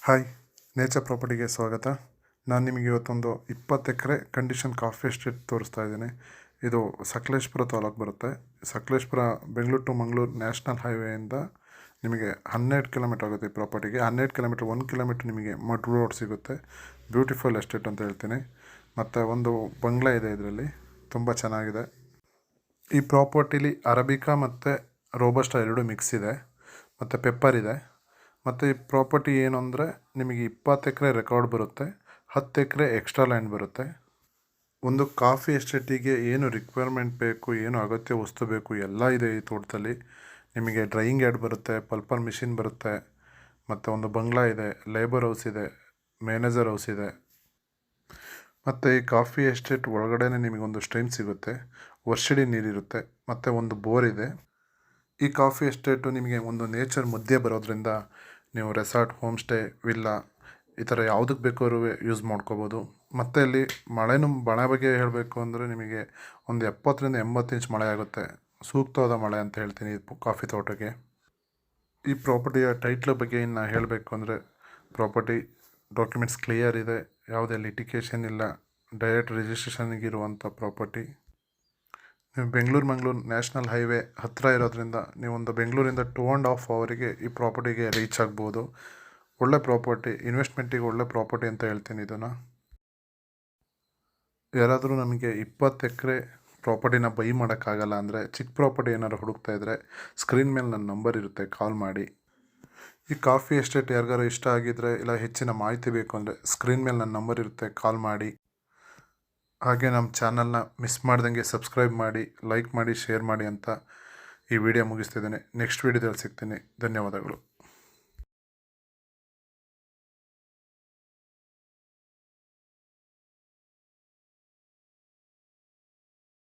Hi, nature ಪ್ರಾಪರ್ಟಿಗೆ ಸ್ವಾಗತ. ನಾನು ನಿಮಗೆ ಇವತ್ತೊಂದು 20 ಎಕರೆ ಕಂಡೀಷನ್ ಕಾಫಿ ಎಸ್ಟೇಟ್ ತೋರಿಸ್ತಾ ಇದ್ದೀನಿ. ಇದು ಸಕಲೇಶಪುರ ತಾಲೂಕು ಬರುತ್ತೆ. ಸಕಲೇಶಪುರ ಬೆಂಗಳೂರು ಟು ಮಂಗಳೂರು ನ್ಯಾಷನಲ್ ಹೈವೇಯಿಂದ ನಿಮಗೆ 12 ಕಿಲೋಮೀಟರ್ ಆಗುತ್ತೆ. ಈ ಪ್ರಾಪರ್ಟಿಗೆ 12 ಕಿಲೋಮೀಟರ್, 1 ಕಿಲೋಮೀಟರ್ ನಿಮಗೆ ಮಡ್ ರೋಡ್ ಸಿಗುತ್ತೆ. ಬ್ಯೂಟಿಫುಲ್ ಎಸ್ಟೇಟ್ ಅಂತ ಹೇಳ್ತೀನಿ. ಮತ್ತು ಒಂದು ಬಂಗ್ಲಾ ಇದೆ, ಇದರಲ್ಲಿ ತುಂಬ ಚೆನ್ನಾಗಿದೆ. ಈ ಪ್ರಾಪರ್ಟಿಲಿ ಅರಬಿಕಾ ಮತ್ತು ರೋಬಸ್ಟಾ ಎರಡು ಮಿಕ್ಸ್ ಇದೆ, ಮತ್ತು ಪೆಪ್ಪರ್ ಇದೆ. ಮತ್ತು ಈ ಪ್ರಾಪರ್ಟಿ ಏನು ಅಂದರೆ ನಿಮಗೆ 20 ಎಕರೆ ರೆಕಾರ್ಡ್ ಬರುತ್ತೆ, 10 ಎಕರೆ ಎಕ್ಸ್ಟ್ರಾ ಲ್ಯಾಂಡ್ ಬರುತ್ತೆ. ಒಂದು ಕಾಫಿ ಎಸ್ಟೇಟಿಗೆ ಏನು ರಿಕ್ವೈರ್ಮೆಂಟ್ ಬೇಕು, ಏನು ಅಗತ್ಯ ವಸ್ತು ಬೇಕು ಎಲ್ಲ ಇದೆ ಈ ತೋಟದಲ್ಲಿ. ನಿಮಗೆ ಡ್ರೈಯಿಂಗ್ ಯಾರ್ಡ್ ಬರುತ್ತೆ, ಪಲ್ಪರ್ ಮಿಷಿನ್ ಬರುತ್ತೆ, ಮತ್ತು ಒಂದು ಬಂಗ್ಲಾ ಇದೆ, ಲೇಬರ್ ಹೌಸ್ ಇದೆ, ಮ್ಯಾನೇಜರ್ ಹೌಸ್ ಇದೆ. ಮತ್ತು ಈ ಕಾಫಿ ಎಸ್ಟೇಟ್ ಒಳಗಡೆ ನಿಮಗೊಂದು ಸ್ಟ್ರೀಮ್ ಸಿಗುತ್ತೆ, ವರ್ಷಿಡಿ ನೀರಿರುತ್ತೆ, ಮತ್ತು ಒಂದು ಬೋರ್ ಇದೆ. ಈ ಕಾಫಿ ಎಸ್ಟೇಟು ನಿಮಗೆ ಒಂದು ನೇಚರ್ ಮಧ್ಯೆ ಬರೋದ್ರಿಂದ ನೀವು ರೆಸಾರ್ಟ್, ಹೋಮ್ ಸ್ಟೇ, ವಿಲ್ಲಾ ಈ ಥರ ಯಾವುದಕ್ಕೆ ಬೇಕಾದ್ರೂ ಯೂಸ್ ಮಾಡ್ಕೋಬೋದು. ಮತ್ತು ಇಲ್ಲಿ ಮಳೆ ಬಗ್ಗೆ ಹೇಳಬೇಕು ಅಂದರೆ ನಿಮಗೆ ಒಂದು 70ರಿಂದ 80 ಇಂಚ್ ಮಳೆ ಆಗುತ್ತೆ. ಸೂಕ್ತವಾದ ಮಳೆ ಅಂತ ಹೇಳ್ತೀನಿ ಈ ಕಾಫಿ ತೋಟಕ್ಕೆ. ಈ ಪ್ರಾಪರ್ಟಿಯ ಟೈಟ್ಲ್ ಬಗ್ಗೆ ಇನ್ನು ಹೇಳಬೇಕು ಅಂದರೆ, ಪ್ರಾಪರ್ಟಿ ಡಾಕ್ಯುಮೆಂಟ್ಸ್ ಕ್ಲಿಯರ್ ಇದೆ, ಯಾವುದೇ ಲಿಟಿಗೇಷನ್ ಇಲ್ಲ, ಡೈರೆಕ್ಟ್ ರಿಜಿಸ್ಟ್ರೇಷನ್ಗಿರುವಂಥ ಪ್ರಾಪರ್ಟಿ. ನೀವು ಮಂಗಳೂರು ನ್ಯಾಷನಲ್ ಹೈವೇ ಹತ್ತಿರ ಇರೋದ್ರಿಂದ ನೀವೊಂದು ಬೆಂಗಳೂರಿಂದ 2.5 ಅವರಿಗೆ ಈ ಪ್ರಾಪರ್ಟಿಗೆ ರೀಚ್ ಆಗ್ಬೋದು. ಒಳ್ಳೆ ಪ್ರಾಪರ್ಟಿ, ಇನ್ವೆಸ್ಟ್ಮೆಂಟಿಗೆ ಒಳ್ಳೆ ಪ್ರಾಪರ್ಟಿ ಅಂತ ಹೇಳ್ತೀನಿ ಇದನ್ನು. ಯಾರಾದರೂ ನಮಗೆ 20 ಎಕರೆ ಪ್ರಾಪರ್ಟಿನ ಬೈ ಮಾಡೋಕ್ಕಾಗಲ್ಲ ಅಂದರೆ, ಚಿಕ್ಕ ಪ್ರಾಪರ್ಟಿ ಏನಾದ್ರು ಹುಡುಕ್ತಾ ಇದ್ದರೆ ಸ್ಕ್ರೀನ್ ಮೇಲೆ ನನ್ನ ನಂಬರ್ ಇರುತ್ತೆ, ಕಾಲ್ ಮಾಡಿ. ಈ ಕಾಫಿ ಎಸ್ಟೇಟ್ ಯಾರಿಗಾರು ಇಷ್ಟ ಆಗಿದ್ದರೆ ಇಲ್ಲ ಹೆಚ್ಚಿನ ಮಾಹಿತಿ ಬೇಕು ಅಂದರೆ ಸ್ಕ್ರೀನ್ ಮೇಲೆ ನನ್ನ ನಂಬರ್ ಇರುತ್ತೆ, ಕಾಲ್ ಮಾಡಿ. ಹಾಗೆ ನಮ್ಮ ಚಾನಲ್ನ ಮಿಸ್ ಮಾಡ್ದಂಗೆ ಸಬ್ಸ್ಕ್ರೈಬ್ ಮಾಡಿ, ಲೈಕ್ ಮಾಡಿ, ಶೇರ್ ಮಾಡಿ ಅಂತ ಈ ವಿಡಿಯೋ ಮುಗಿಸ್ತಿದ್ದೇನೆ. ನೆಕ್ಸ್ಟ್ ವಿಡಿಯೋದಲ್ಲಿ ಸಿಗ್ತೀನಿ. ಧನ್ಯವಾದಗಳು.